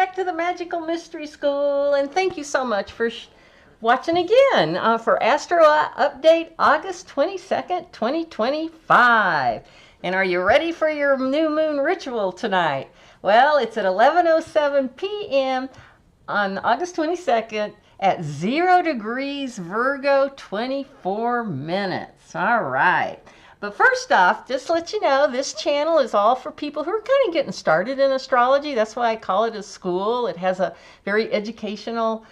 back to the Magical Mystery School, and thank you so much for watching again for Astro Update August 22nd, 2025. And are you ready for your new moon ritual tonight? Well, it's at 11:07 p.m. on August 22nd at 0 degrees Virgo, 24 minutes. All right. But first off, just to let you know, this channel is all for people who are kind of getting started in astrology. That's why I call it a school. It has a very educational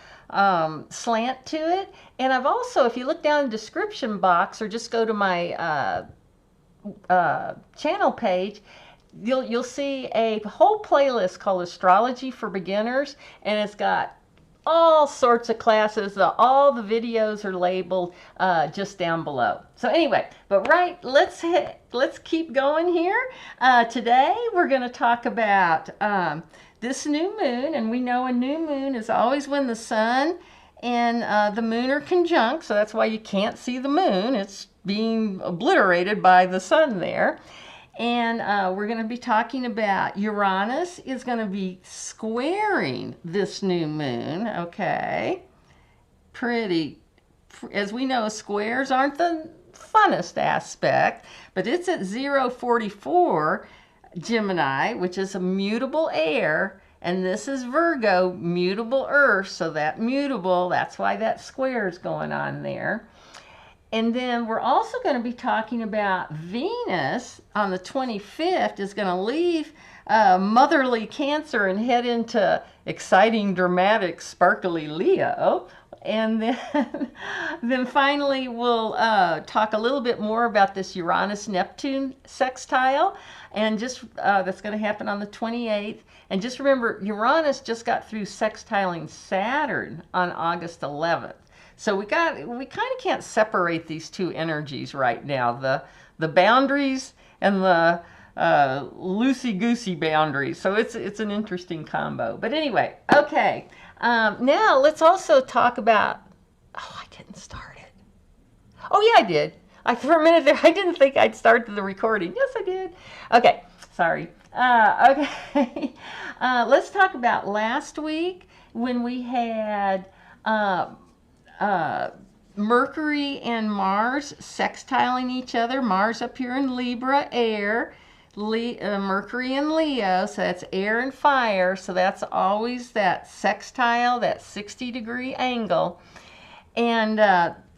slant to it. And I've also, if you look down in the description box or just go to my channel page, you'll see a whole playlist called Astrology for Beginners, and it's got all sorts of classes. All the videos are labeled just down below. So anyway, but let's keep going here. Today we're going to talk about this new moon, and we know a new moon is always when the sun and the moon are conjunct, so that's why you can't see the moon. It's being obliterated by the sun there. And we're going to be talking about Uranus is going to be squaring this new moon, okay? As we know, squares aren't the funnest aspect, but it's at 044 Gemini, which is a mutable air, and this is Virgo, mutable earth, so that mutable, that's why that square is going on there. And then we're also going to be talking about Venus on the 25th is going to leave motherly Cancer and head into exciting, dramatic, sparkly Leo. And then finally we'll talk a little bit more about this Uranus-Neptune sextile, and just that's going to happen on the 28th. And just remember, Uranus just got through sextiling Saturn on August 11th. So we kind of can't separate these two energies right now, the boundaries and the loosey-goosey boundaries. So it's an interesting combo. But anyway, okay. Now let's also talk about, I didn't start it. Oh yeah, I did. For a minute there, I didn't think I'd start the recording. Yes, I did. Okay, sorry. Okay. Let's talk about last week when we had Mercury and Mars sextiling each other. Mars up here in Libra, air. Mercury in Leo, so that's air and fire. So that's always that sextile, that 60-degree angle. And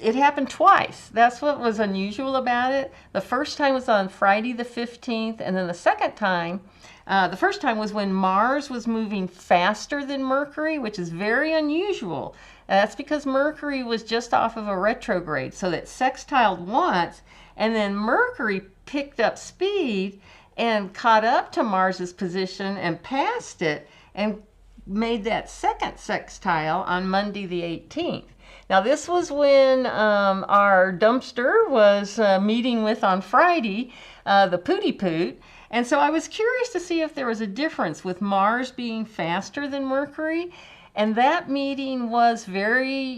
it happened twice. That's what was unusual about it. The first time was on Friday the 15th, and then the second time, the first time was when Mars was moving faster than Mercury, which is very unusual. That's because Mercury was just off of a retrograde, so that sextiled once, and then Mercury picked up speed and caught up to Mars's position and passed it and made that second sextile on Monday the 18th. Now this was when our dumpster was meeting with on Friday, the Pooty Poot. And so I was curious to see if there was a difference with Mars being faster than Mercury. And that meeting was very,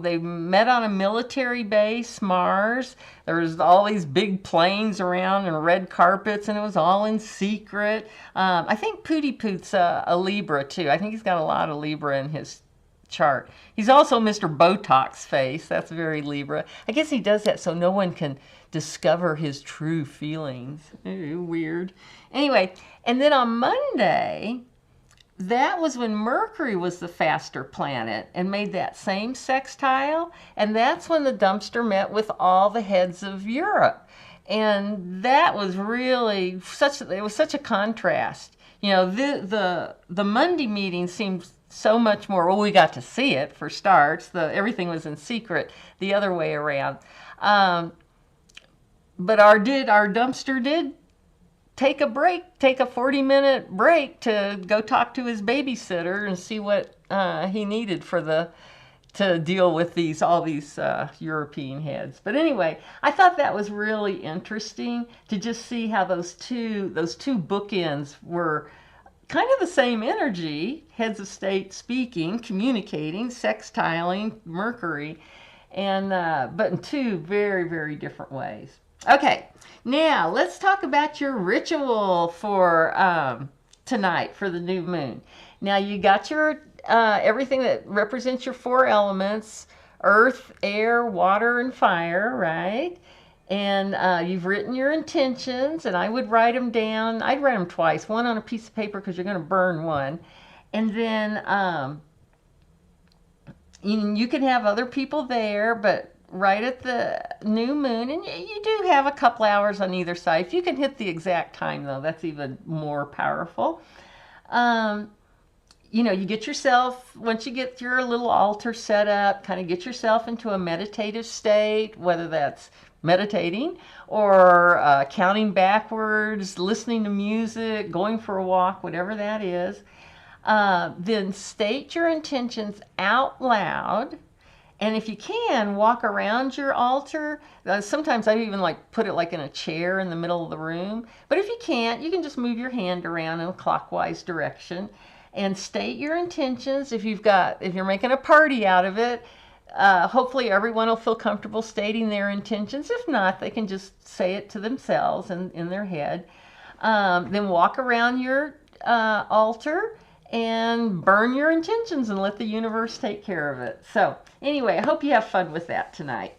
they met on a military base, Mars. There was all these big planes around and red carpets, and it was all in secret. I think Pooty Poot's a Libra, too. I think he's got a lot of Libra in his chart. He's also Mr. Botox face. That's very Libra. I guess he does that so no one can discover his true feelings. Weird. Anyway, and then on Monday, that was when Mercury was the faster planet and made that same sextile. And that's when the dumpster met with all the heads of Europe. And that was really it was such a contrast. The Monday meeting seemed so much more, well, we got to see it for starts. Everything was in secret the other way around. But our dumpster did take a 40-minute break to go talk to his babysitter and see what he needed to deal with all these European heads. But anyway, I thought that was really interesting to just see how those two bookends were kind of the same energy, heads of state speaking, communicating, sextiling Mercury, and but in two very, very different ways. Okay, now let's talk about your ritual for tonight for the new moon. Now you got your everything that represents your four elements: earth, air, water, and fire, right? And you've written your intentions, and I would write them down. I'd write them twice, one on a piece of paper because you're going to burn one. And then you can have other people there, but right at the new moon, and you do have a couple hours on either side. If you can hit the exact time, though, that's even more powerful. You know, you get yourself, once you get your little altar set up, kind of get yourself into a meditative state, whether that's meditating or counting backwards, listening to music, going for a walk, whatever that is. Then state your intentions out loud. And if you can, walk around your altar. Sometimes I even like put it like in a chair in the middle of the room. But if you can't, you can just move your hand around in a clockwise direction and state your intentions. If you're making a party out of it, hopefully everyone will feel comfortable stating their intentions. If not, they can just say it to themselves in their head. Then walk around your altar and burn your intentions and let the universe take care of it. So anyway, I hope you have fun with that tonight.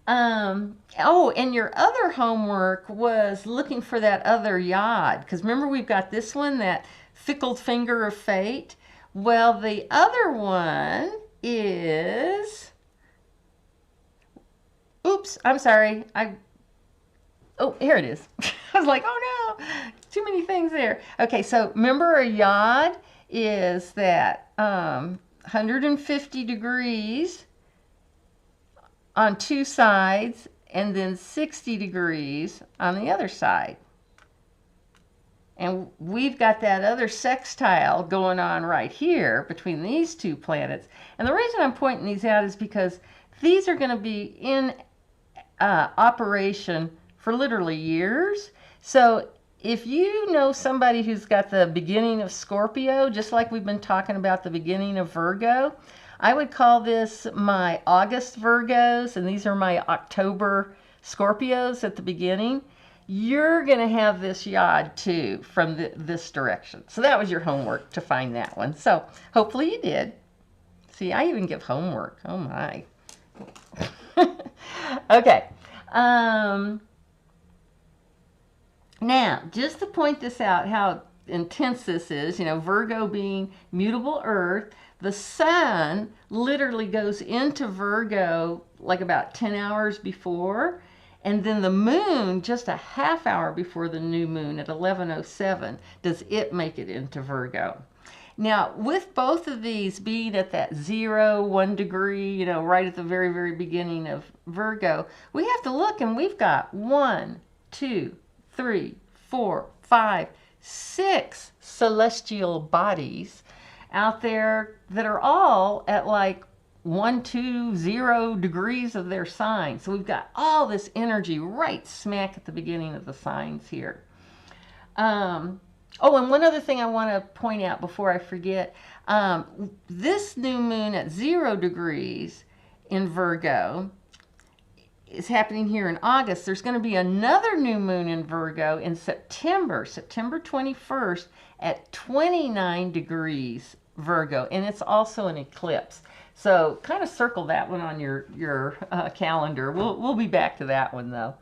Oh, and your other homework was looking for that other yod, because remember we've got this one, that fickle finger of fate. Well, the other one is, oops, I'm sorry. Oh, here it is. I was like, oh no, too many things there. Okay, so remember a yod is that 150 degrees on two sides and then 60 degrees on the other side. And we've got that other sextile going on right here between these two planets. And the reason I'm pointing these out is because these are going to be in operation for literally years. So if you know somebody who's got the beginning of Scorpio, just like we've been talking about the beginning of Virgo, I would call this my August Virgos, and these are my October Scorpios at the beginning. You're going to have this yod too from this direction. So that was your homework, to find that one. So hopefully you did. See, I even give homework. Oh my. Okay. Now, just to point this out, how intense this is, you know, Virgo being mutable earth, the sun literally goes into Virgo like about 10 hours before, and then the moon just a half hour before the new moon at 11:07 does it make it into Virgo. Now, with both of these being at that 1 degree, you know, right at the very, very beginning of Virgo, we have to look, and we've got 1, 2, 3, 4, 5, 6 celestial bodies out there that are all at like 120 degrees of their sign. So we've got all this energy right smack at the beginning of the signs here. Oh, and one other thing I want to point out before I forget. This new moon at 0 degrees in Virgo is happening here in August. There's going to be another new moon in Virgo in September 21st at 29 degrees Virgo, and it's also an eclipse. So kind of circle that one on your calendar. We'll be back to that one though.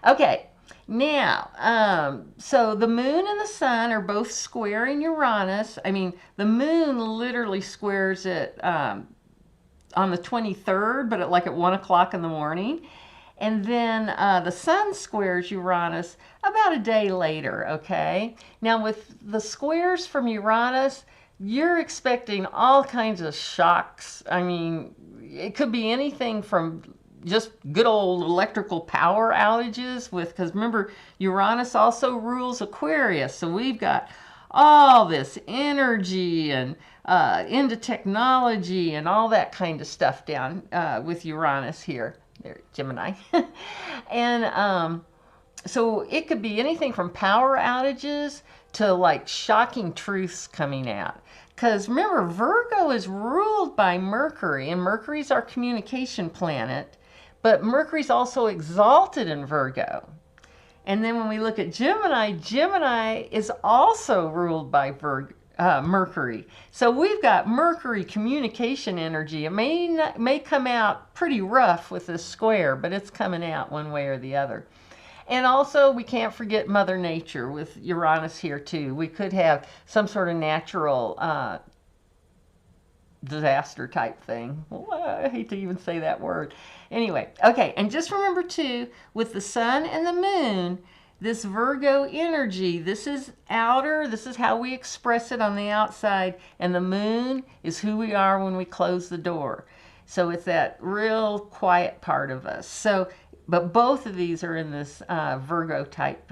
Okay, now so the moon and the sun are both squaring Uranus. I mean, the moon literally squares it on the 23rd, but at 1 o'clock in the morning. And then the sun squares Uranus about a day later, okay? Now with the squares from Uranus, you're expecting all kinds of shocks. I mean, it could be anything from just good old electrical power outages because remember, Uranus also rules Aquarius. So we've got all this energy and into technology and all that kind of stuff down with Uranus here. There, Gemini. And so it could be anything from power outages to like shocking truths coming out. Because remember, Virgo is ruled by Mercury, and Mercury's our communication planet, but Mercury's also exalted in Virgo. And then when we look at Gemini, Gemini is also ruled by Mercury. So we've got Mercury communication energy. It may come out pretty rough with this square, but it's coming out one way or the other. And also, we can't forget Mother Nature with Uranus here, too. We could have some sort of natural disaster type thing. Well, I hate to even say that word. Anyway, okay, and just remember, too, with the sun and the moon, this Virgo energy, this is outer, this is how we express it on the outside, and the moon is who we are when we close the door. So it's that real quiet part of us. So, but both of these are in this Virgo type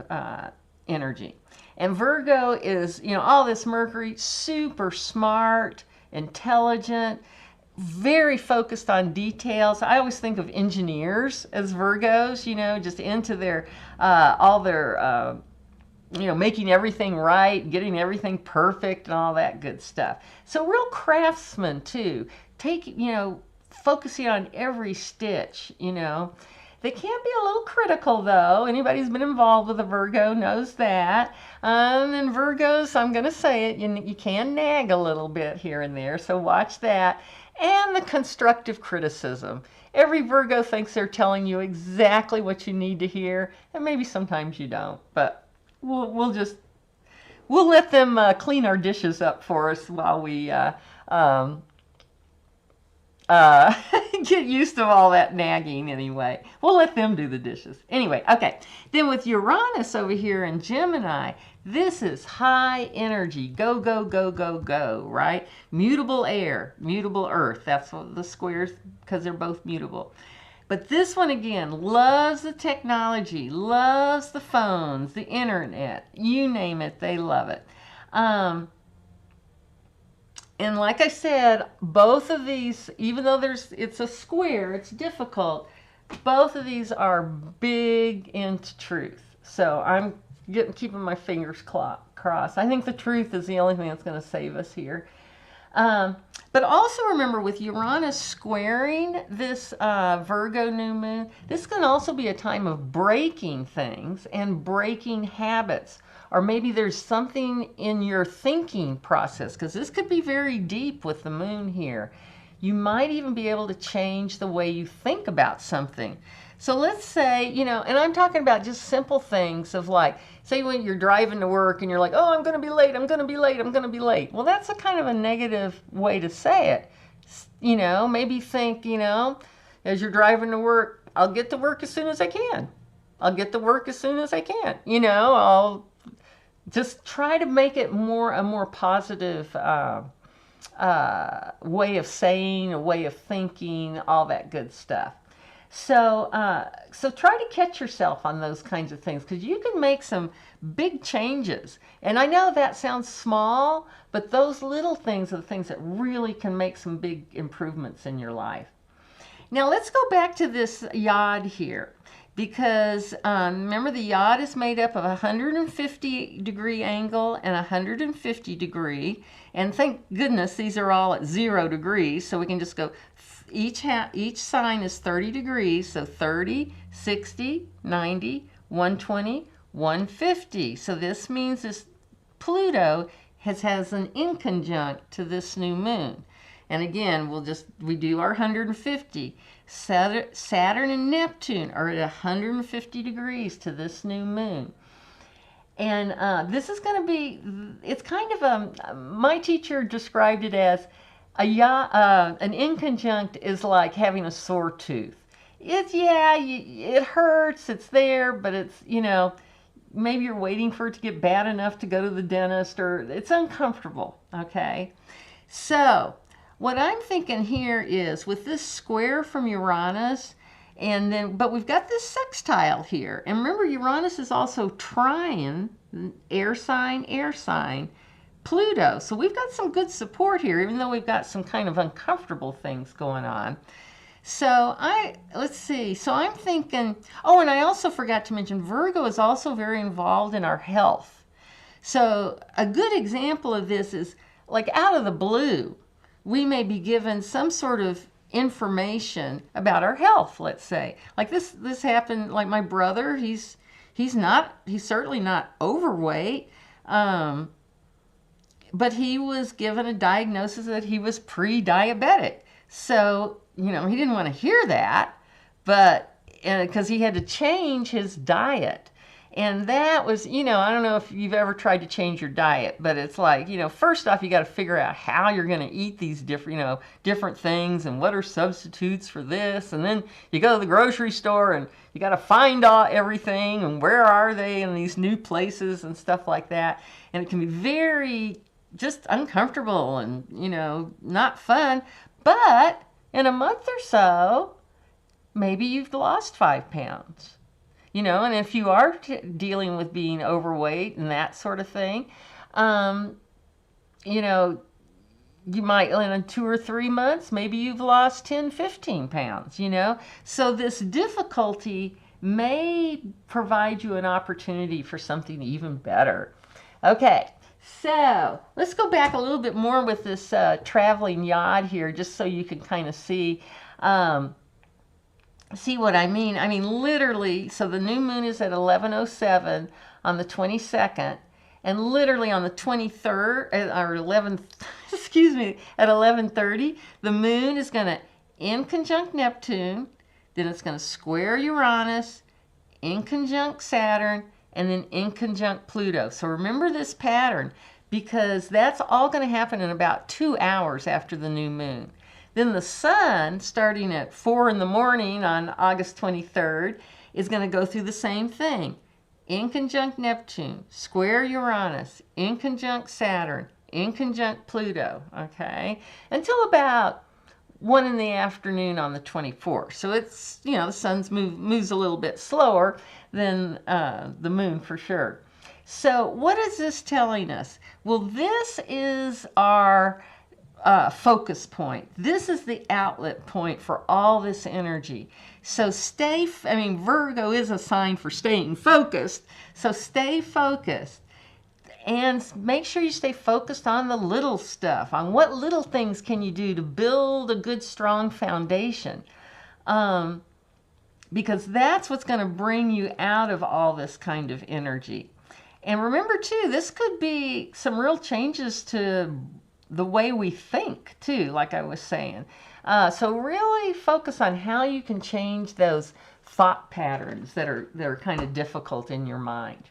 energy. And Virgo is, you know, all this Mercury, super smart, intelligent, very focused on details. I always think of engineers as Virgos, you know, just into their, all their, you know, making everything right, getting everything perfect and all that good stuff. So real craftsmen too, you know, focusing on every stitch, you know. They can be a little critical, though. Anybody who's been involved with a Virgo knows that. And Virgos, I'm going to say it, you can nag a little bit here and there, so watch that. And the constructive criticism. Every Virgo thinks they're telling you exactly what you need to hear, and maybe sometimes you don't. But we'll let them clean our dishes up for us while we get used to all that nagging anyway. We'll let them do the dishes. Anyway, okay. Then with Uranus over here in Gemini, this is high energy. Go, go, go, go, go, right? Mutable air, mutable earth. That's what the squares, because they're both mutable. But this one, again, loves the technology, loves the phones, the internet. You name it, they love it. And like I said, both of these, even though it's a square, it's difficult, both of these are big into truth. So I'm keeping my fingers crossed. I think the truth is the only thing that's going to save us here. But also remember, with Uranus squaring this Virgo new moon, this can also be a time of breaking things and breaking habits. Or maybe there's something in your thinking process, because this could be very deep with the moon here. You might even be able to change the way you think about something. So let's say, you know, and I'm talking about just simple things of like, say when you're driving to work and you're like, oh, I'm going to be late, I'm going to be late, I'm going to be late. Well, that's a kind of a negative way to say it. You know, maybe think, you know, as you're driving to work, I'll get to work as soon as I can. I'll get to work as soon as I can. You know, I'll just try to make it a more positive way of saying, a way of thinking, all that good stuff. So try to catch yourself on those kinds of things, because you can make some big changes. And I know that sounds small, but those little things are the things that really can make some big improvements in your life. Now let's go back to this yod here, because remember, the yod is made up of a 150-degree angle and a 150 degree. And thank goodness these are all at 0 degrees, so we can just go, each sign is 30 degrees, so 30, 60, 90, 120, 150. So this means this Pluto has an inconjunct to this new moon. And again, we do our 150. Saturn and Neptune are at 150 degrees to this new moon. And this is going to be, it's kind of my teacher described it as an inconjunct is like having a sore tooth. It hurts, it's there, but it's, you know, maybe you're waiting for it to get bad enough to go to the dentist, or it's uncomfortable, okay? So what I'm thinking here is, with this square from Uranus, and then, but we've got this sextile here. And remember, Uranus is also trine, air sign, Pluto. So we've got some good support here, even though we've got some kind of uncomfortable things going on. So let's see. So I'm thinking, oh, and I also forgot to mention, Virgo is also very involved in our health. So a good example of this is, like, out of the blue, we may be given some sort of information about our health, let's say. Like this happened, like my brother, he's He's certainly not overweight. But he was given a diagnosis that he was pre-diabetic. So, he didn't want to hear that, but because he had to change his diet. And that was, I don't know if you've ever tried to change your diet, but it's like, first off, you got to figure out how you're going to eat these different, different things and what are substitutes for this. And then you go to the grocery store and you got to find out everything and where are they in these new places and stuff like that. And it can be very just uncomfortable and, not fun. But in a month or so, maybe you've lost 5 pounds. And if you are dealing with being overweight and that sort of thing, you might, in 2 or 3 months, maybe you've lost 10, 15 pounds, So this difficulty may provide you an opportunity for something even better. Okay, so let's go back a little bit more with this traveling yod here, just so you can kind of see what I mean. I mean, literally, so the new moon is at 11:07 on the 22nd, and literally on the 23rd, or 11th, excuse me, at 11:30, the moon is going to in conjunct Neptune, then it's going to square Uranus, in conjunct Saturn, and then in conjunct Pluto. So remember this pattern, because that's all going to happen in about 2 hours after the new moon. Then the sun, starting at 4 in the morning on August 23rd, is going to go through the same thing. In conjunct Neptune, square Uranus, in conjunct Saturn, in conjunct Pluto, okay? Until about 1 in the afternoon on the 24th. So it's, the sun's moves a little bit slower than the moon for sure. So what is this telling us? Well, this is our focus point. This is the outlet point for all this energy. So Virgo is a sign for staying focused. So stay focused and make sure you stay focused on the little stuff, on what little things can you do to build a good, strong foundation. Because that's what's going to bring you out of all this kind of energy. And remember too, this could be some real changes to the way we think too, like I was saying. So really focus on how you can change those thought patterns that are kind of difficult in your mind.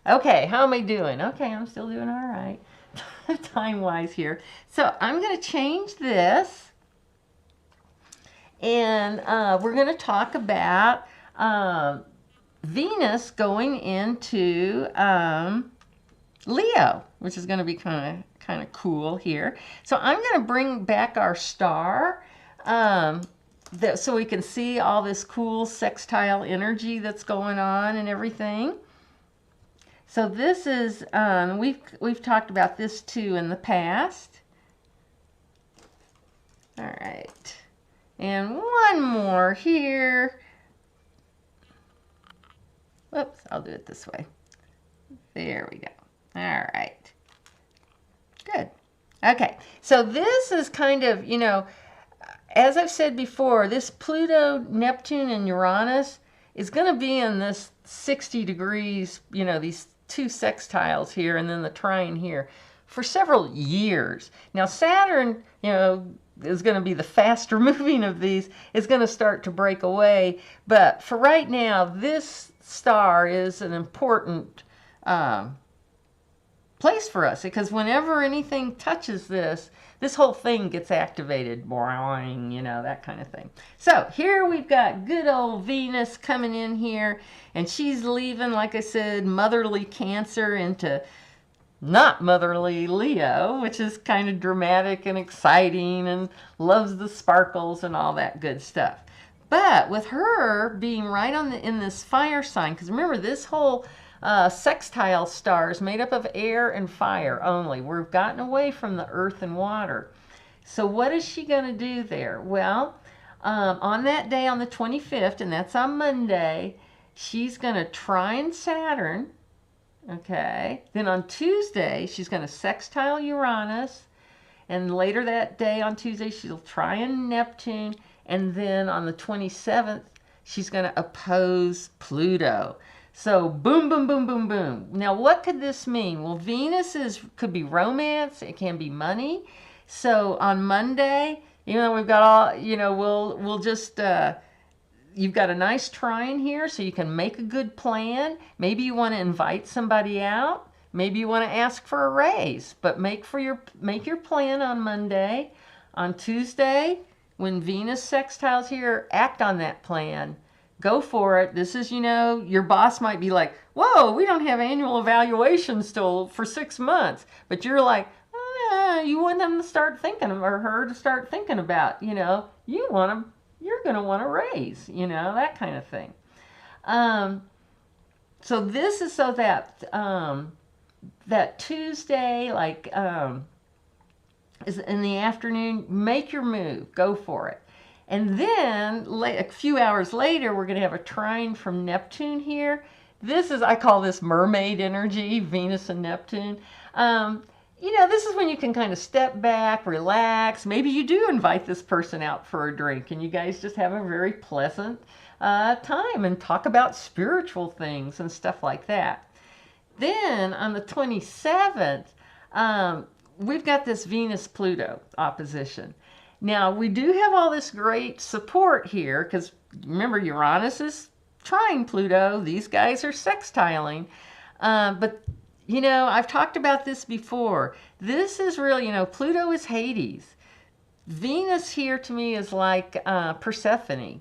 Okay, how am I doing? Okay, I'm still doing all right, time-wise here. So I'm going to change this, and we're going to talk about Venus going into Leo, which is going to be kind of cool here. So I'm going to bring back our star so we can see all this cool sextile energy that's going on and everything. So this is, we've talked about this too in the past. All right. And one more here. Whoops, I'll do it this way. There we go. All right. Good. Okay, so this is kind of, as I've said before, this Pluto, Neptune, and Uranus is going to be in this 60 degrees, these 2 sextiles here and then the trine here for several years. Now Saturn, is going to be the faster moving of these, is going to start to break away. But for right now, this star is an important place for us, because whenever anything touches this whole thing gets activated, boing, that kind of thing. So here we've got good old Venus coming in here, and she's leaving, like I said, motherly Cancer into not motherly Leo, which is kind of dramatic and exciting and loves the sparkles and all that good stuff. But with her being right in this fire sign, because remember, this whole sextile star is made up of air and fire only. We've gotten away from the earth and water. So what is she going to do there? Well, on that day, on the 25th, and that's on Monday, she's going to trine Saturn. Okay. Then on Tuesday, she's going to sextile Uranus. And later that day on Tuesday, she'll trine Neptune. And then on the 27th, she's going to oppose Pluto. So boom, boom, boom, boom, boom. Now, what could this mean? Well, could be romance. It can be money. So on Monday, even though we've got all, we'll just, you've got a nice trine here, so you can make a good plan. Maybe you want to invite somebody out. Maybe you want to ask for a raise, but make your plan on Monday. On Tuesday, when Venus sextiles here, act on that plan. Go for it. This is, your boss might be like, whoa, we don't have annual evaluations still for 6 months. But you're like, you want them to start thinking, or her to start thinking about, you're going to want to raise, that kind of thing. So this is so that, that Tuesday, like, is in the afternoon, make your move, go for it. And then a few hours later, we're going to have a trine from Neptune here. I call this mermaid energy, Venus and Neptune. This is when you can kind of step back, relax. Maybe you do invite this person out for a drink and you guys just have a very pleasant time and talk about spiritual things and stuff like that. Then on the 27th, we've got this Venus-Pluto opposition. Now, we do have all this great support here because, remember, Uranus is trine Pluto. These guys are sextiling. But, I've talked about this before. This is really, Pluto is Hades. Venus here to me is like Persephone.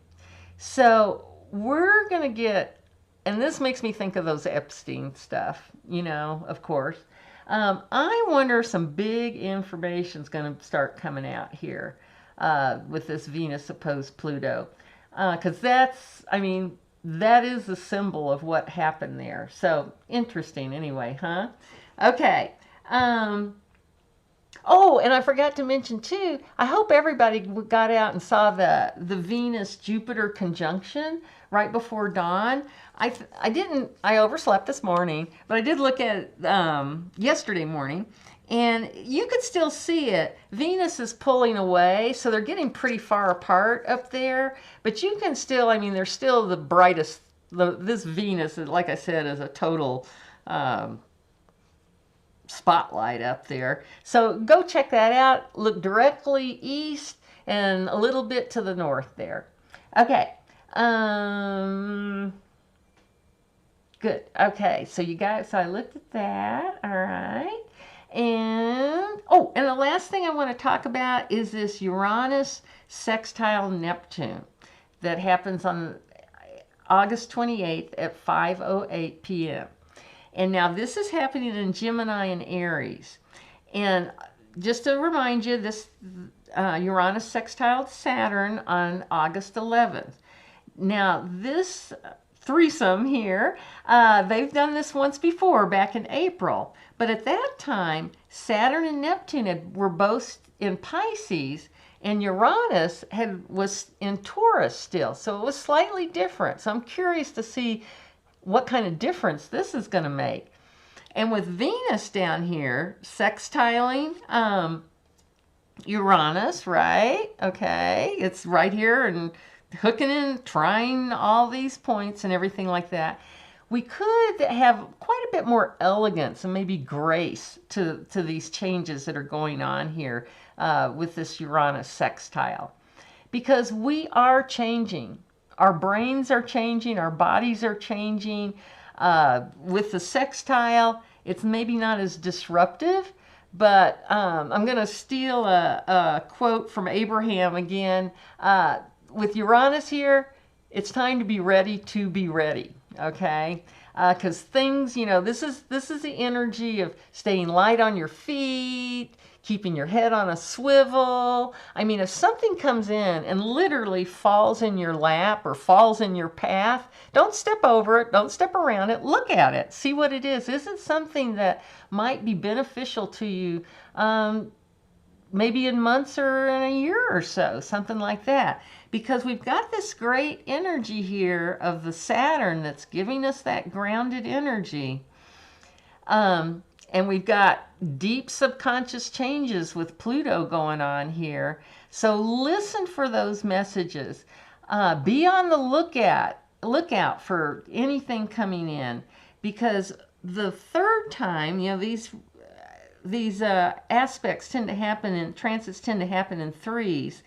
So we're going to get, and this makes me think of those Epstein stuff, of course. I wonder if some big information is going to start coming out here with this Venus opposed Pluto. Because that is the symbol of what happened there. So interesting anyway, huh? Okay. Oh, and I forgot to mention too, I hope everybody got out and saw the Venus-Jupiter conjunction right before dawn. I overslept this morning, but I did look at it yesterday morning, and you could still see it. Venus is pulling away, so they're getting pretty far apart up there, but you can still, they're still the brightest. This Venus, like I said, is a total spotlight up there. So go check that out. Look directly east and a little bit to the north there. Okay. Good. Okay. So I looked at that. All right. And the last thing I want to talk about is this Uranus sextile Neptune that happens on August 28th at 5:08 p.m. And now this is happening in Gemini and Aries. And just to remind you, this Uranus sextiled Saturn on August 11th. Now this threesome here, they've done this once before back in April. But at that time, Saturn and Neptune were both in Pisces, and Uranus was in Taurus still. So it was slightly different. So I'm curious to see what kind of difference this is going to make. And with Venus down here sextiling Uranus, right? Okay, it's right here and hooking in, trying all these points and everything like that. We could have quite a bit more elegance and maybe grace to these changes that are going on here with this Uranus sextile. Because we are changing. Our brains are changing, our bodies are changing. With the sextile, it's maybe not as disruptive, but I'm going to steal a quote from Abraham again. With Uranus here, it's time to be ready, okay? Because things, this is the energy of staying light on your feet, keeping your head on a swivel. If something comes in and literally falls in your lap or falls in your path, don't step over it, don't step around it, look at it, see what it is. Is it something that might be beneficial to you, maybe in months or in a year or so, something like that? Because we've got this great energy here of the Saturn that's giving us that grounded energy. And we've got deep subconscious changes with Pluto going on here. So listen for those messages. Be on the lookout look out for anything coming in, because the third time, you know, these aspects tend to happen in transits, tend to happen in threes.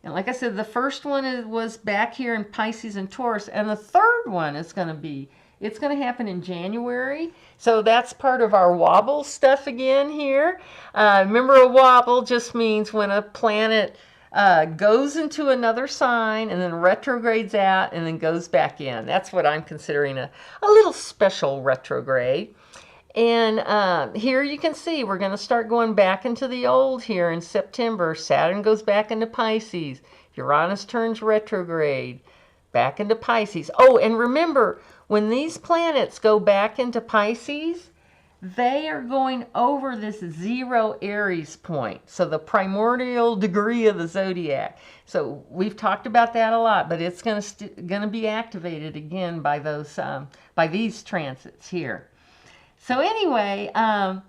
And like I said, the first one was back here in Pisces and Taurus, and the third one is going to be, it's going to happen in January. So that's part of our wobble stuff again here. Remember, a wobble just means when a planet goes into another sign and then retrogrades out and then goes back in. That's what I'm considering a little special retrograde. And here you can see we're going to start going back into the old here in September. Saturn goes back into Pisces. Uranus turns retrograde, back into Pisces. Oh, and remember, when these planets go back into Pisces, they are going over this 0 Aries point, so the primordial degree of the zodiac. So we've talked about that a lot, but it's going to be activated again by those by these transits here. So anyway, and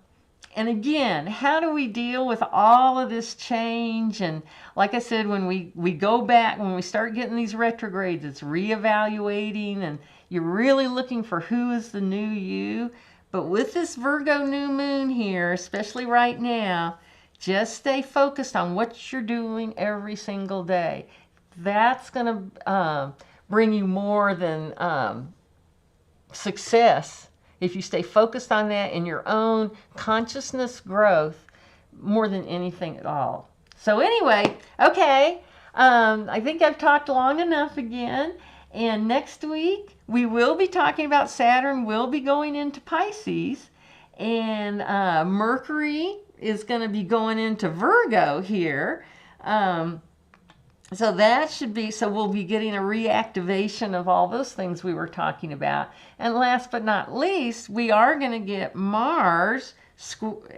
again, how do we deal with all of this change? And like I said, when we go back, when we start getting these retrogrades, it's reevaluating, and you're really looking for who is the new you. But with this Virgo new moon here, especially right now, just stay focused on what you're doing every single day. That's going to bring you more than success if you stay focused on that in your own consciousness growth more than anything at all. So anyway, okay, I think I've talked long enough again. And next week, we will be talking about Saturn will be going into Pisces. And Mercury is going to be going into Virgo here. So that should be, so we'll be getting a reactivation of all those things we were talking about. And last but not least, we are going to get Mars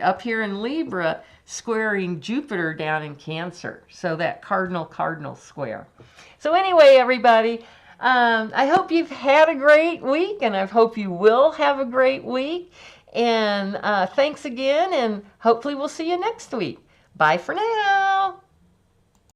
up here in Libra squaring Jupiter down in Cancer. So that cardinal square. So anyway, everybody, I hope you've had a great week, and I hope you will have a great week. And thanks again, and hopefully we'll see you next week. Bye for now.